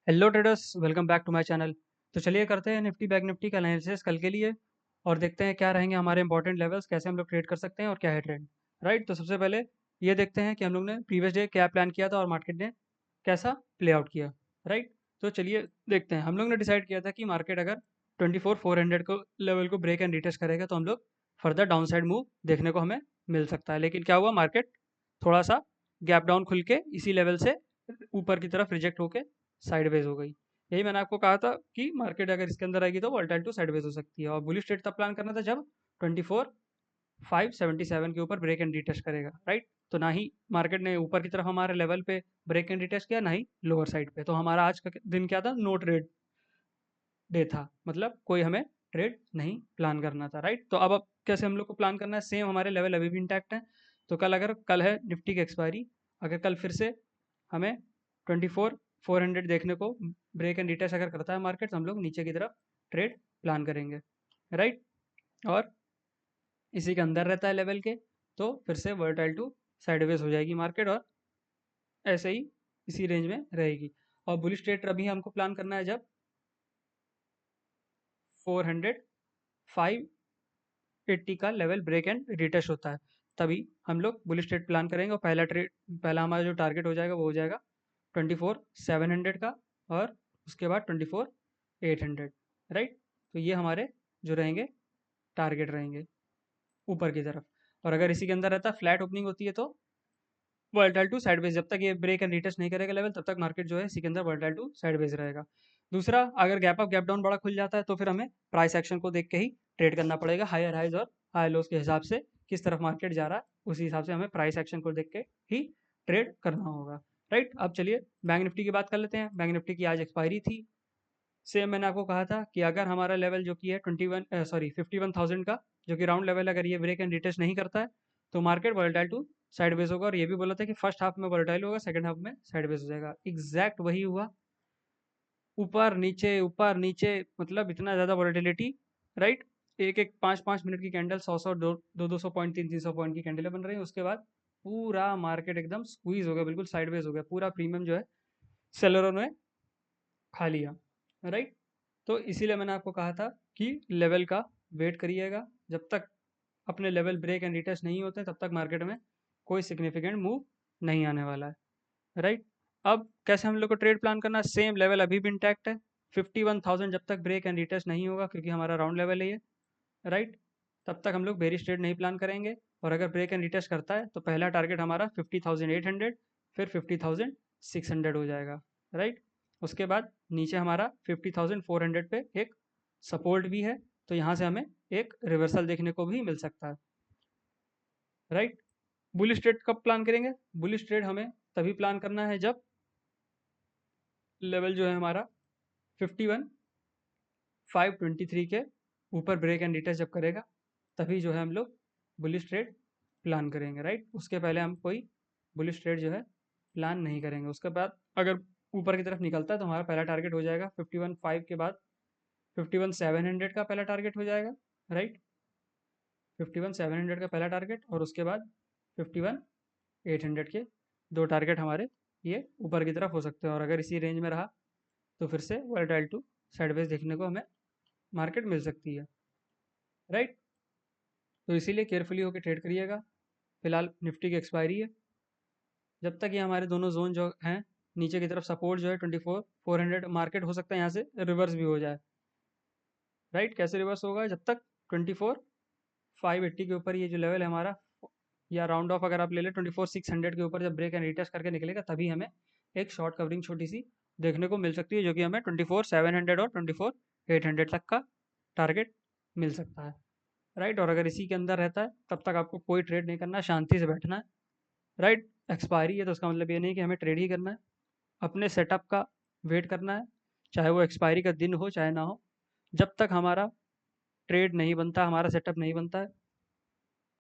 Hello traders, welcome back to my channel. तो चलिए करते हैं निफ्टी बैंक निफ्टी का एनालिसिस कल के लिए और देखते हैं क्या रहेंगे हमारे इंपॉर्टेंट लेवल्स, कैसे हम लोग ट्रेड कर सकते हैं और क्या है ट्रेंड। राइट, तो सबसे पहले ये देखते हैं कि हम लोग ने प्रीवियस डे क्या प्लान किया था और मार्केट ने कैसा प्ले आउट किया। राइट, तो चलिए देखते हैं। हम लोग ने डिसाइड किया था कि मार्केट अगर 24,400 को लेवल को ब्रेक एंड रिटेस्ट करेगा तो हम लोग फर्दर डाउन साइड मूव देखने को हमें मिल सकता है। लेकिन क्या हुआ, मार्केट थोड़ा सा गैप डाउन खुल के इसी लेवल से ऊपर की तरफ रिजेक्ट होके साइडवेज हो गई। यही मैंने आपको कहा था कि मार्केट अगर इसके अंदर आएगी तो वोलेटाइल टू साइडवेज हो सकती है, और बुलिश ट्रेड तब प्लान करना था जब 24,577 के ऊपर ब्रेक एंड रीटेस्ट करेगा। राइट, तो ना ही मार्केट ने ऊपर की तरफ हमारे लेवल पे ब्रेक एंड रीटेस्ट किया, ना ही लोअर साइड पे। तो हमारा आज का दिन क्या था, नो ट्रेड डे था, मतलब कोई हमें ट्रेड नहीं प्लान करना था। राइट, तो अब कैसे हम लोग को प्लान करना है, सेम हमारे लेवल अभी भी इंटैक्ट है। तो कल है निफ्टी की एक्सपायरी, अगर कल फिर से हमें 24,400 देखने को ब्रेक एंड रिटेस्ट अगर करता है मार्केट, तो हम लोग नीचे की तरफ ट्रेड प्लान करेंगे। राइट, और इसी के अंदर रहता है लेवल के, तो फिर से वर्टाइल टू साइडवेज हो जाएगी मार्केट, और ऐसे ही इसी रेंज में रहेगी। और बुलिश ट्रेड अभी हमको प्लान करना है जब 400 का लेवल ब्रेक एंड रिटेस्ट होता है, तभी हम लोग बुलिश ट्रेड प्लान करेंगे। और पहला हमारा जो टारगेट हो जाएगा वो हो जाएगा 24,700 का, और उसके बाद 24,800। राइट, तो ये हमारे जो रहेंगे टारगेट रहेंगे ऊपर की तरफ। और अगर इसी के अंदर रहता फ्लैट ओपनिंग होती है तो वोलेटाइल टू साइडवेज, जब तक ये ब्रेक एंड रिटेस्ट नहीं करेगा लेवल, तब तक मार्केट जो है इसी के अंदर वोलेटाइल टू साइडवेज रहेगा। दूसरा, अगर गैप अप गैप डाउन बड़ा खुल जाता है तो फिर हमें प्राइस एक्शन को देख के ही ट्रेड करना पड़ेगा। हायर हाइज और हाई लोस के हिसाब से किस तरफ मार्केट जा रहा है, उसी हिसाब से हमें प्राइस एक्शन को देख के ही ट्रेड करना होगा। राइट, अब चलिए बैंक निफ्टी की बात कर लेते हैं। बैंक निफ्टी की आज एक्सपायरी थी। सेम मैंने आपको कहा था कि अगर हमारा लेवल जो कि है 51,000 का, जो कि राउंड लेवल, अगर ये ब्रेक एंड रिटेस्ट नहीं करता है तो मार्केट वोलेटाइल टू साइडवेज होगा। और ये भी बोला था कि फर्स्ट हाफ में वोलेटाइल होगा, सेकंड हाफ में साइडवेज हो जाएगा। एग्जैक्ट वही हुआ, ऊपर नीचे, मतलब इतना ज़्यादा वोलेटिलिटी। राइट, एक एक 5-5 मिनट की कैंडल, 100-100, 200-200 पॉइंट, 300-300 पॉइंट की कैंडलें बन रही हैं। उसके बाद पूरा मार्केट एकदम स्क्वीज हो गया, बिल्कुल साइडवेज हो गया। पूरा प्रीमियम जो है सेलरों ने खा लिया। राइट, तो इसीलिए मैंने आपको कहा था कि लेवल का वेट करिएगा। जब तक अपने लेवल ब्रेक एंड रिटेस्ट नहीं होते तब तक मार्केट में कोई सिग्निफिकेंट मूव नहीं आने वाला है। राइट, अब कैसे हम लोग को ट्रेड प्लान करना है, सेम लेवल अभी भी इंटैक्ट है। 51,000 जब तक ब्रेक एंड रिटेस्ट नहीं होगा, क्योंकि हमारा राउंड लेवल है ये। राइट, तब तक हम लोग बेरिश ट्रेड नहीं प्लान करेंगे। और अगर ब्रेक एंड रिटेस्ट करता है तो पहला टारगेट हमारा 50,800, फिर 50,600 हो जाएगा। राइट, उसके बाद नीचे हमारा 50,400 पे एक सपोर्ट भी है, तो यहाँ से हमें एक रिवर्सल देखने को भी मिल सकता है। राइट, बुलिश ट्रेड कब प्लान करेंगे? बुलिश ट्रेड हमें तभी प्लान करना है जब लेवल जो है हमारा 51,523 के ऊपर ब्रेक एंड रिटेस्ट जब करेगा, तभी जो है हम लोग बुलिश ट्रेड प्लान करेंगे। राइट, उसके पहले हम कोई बुलिश ट्रेड जो है प्लान नहीं करेंगे। उसके बाद अगर ऊपर की तरफ निकलता है तो हमारा पहला टारगेट हो जाएगा 51,500 के बाद 51,700 का पहला टारगेट हो जाएगा। राइट, 51,700 का पहला टारगेट, और उसके बाद 51,800 के दो टारगेट हमारे ये ऊपर की तरफ हो सकते हैं। और अगर इसी रेंज में रहा तो फिर से वोलेटाइल टू साइडवेज देखने को हमें मार्केट मिल सकती है। राइट, तो इसीलिए केयरफुली होकर ट्रेड करिएगा। फिलहाल निफ्टी की एक्सपायरी है, जब तक ये हमारे दोनों जोन जो हैं, नीचे की तरफ सपोर्ट जो है 24,400, मार्केट हो सकता है यहाँ से रिवर्स भी हो जाए। राइट, कैसे रिवर्स होगा, जब तक 24,580 के ऊपर ये जो लेवल है हमारा, या राउंड ऑफ अगर आप ले लें 24,600 के ऊपर जब ब्रेक एंड रिटेस्ट करके निकलेगा, तभी हमें एक शॉर्ट कवरिंग छोटी सी देखने को मिल सकती है, जो कि हमें 24,700 और 24,800 तक का टारगेट मिल सकता है। राइट, और अगर इसी के अंदर रहता है तब तक आपको कोई ट्रेड नहीं करना है, शांति से बैठना है। राइट, एक्सपायरी है तो उसका मतलब ये नहीं कि हमें ट्रेड ही करना है, अपने सेटअप का वेट करना है, चाहे वो एक्सपायरी का दिन हो चाहे ना हो। जब तक हमारा ट्रेड नहीं बनता, हमारा सेटअप नहीं बनता है,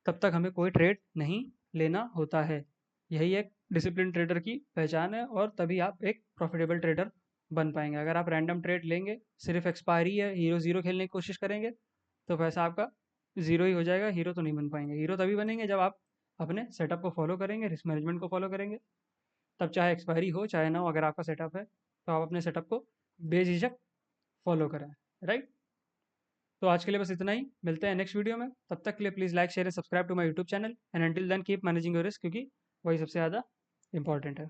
तब तक हमें कोई ट्रेड नहीं लेना होता है। यही एक डिसिप्लिन ट्रेडर की पहचान है, और तभी आप एक प्रॉफिटेबल ट्रेडर बन पाएंगे। अगर आप रैंडम ट्रेड लेंगे, सिर्फ एक्सपायरी है, हीरो ज़ीरो खेलने की कोशिश करेंगे, तो पैसा आपका ज़ीरो ही हो जाएगा। हीरो तो नहीं बन पाएंगे। हीरो तभी बनेंगे जब आप अपने सेटअप को फॉलो करेंगे, रिस्क मैनेजमेंट को फॉलो करेंगे, तब चाहे एक्सपायरी हो चाहे ना हो, अगर आपका सेटअप है तो आप अपने सेटअप को बेझिझक फॉलो करें, राइट। तो आज के लिए बस इतना ही, मिलते हैं नेक्स्ट वीडियो में। तब तक के लिए please like share and subscribe to my YouTube channel and until then keep managing your risk, क्योंकि वही सबसे ज़्यादा इंपॉर्टेंट है।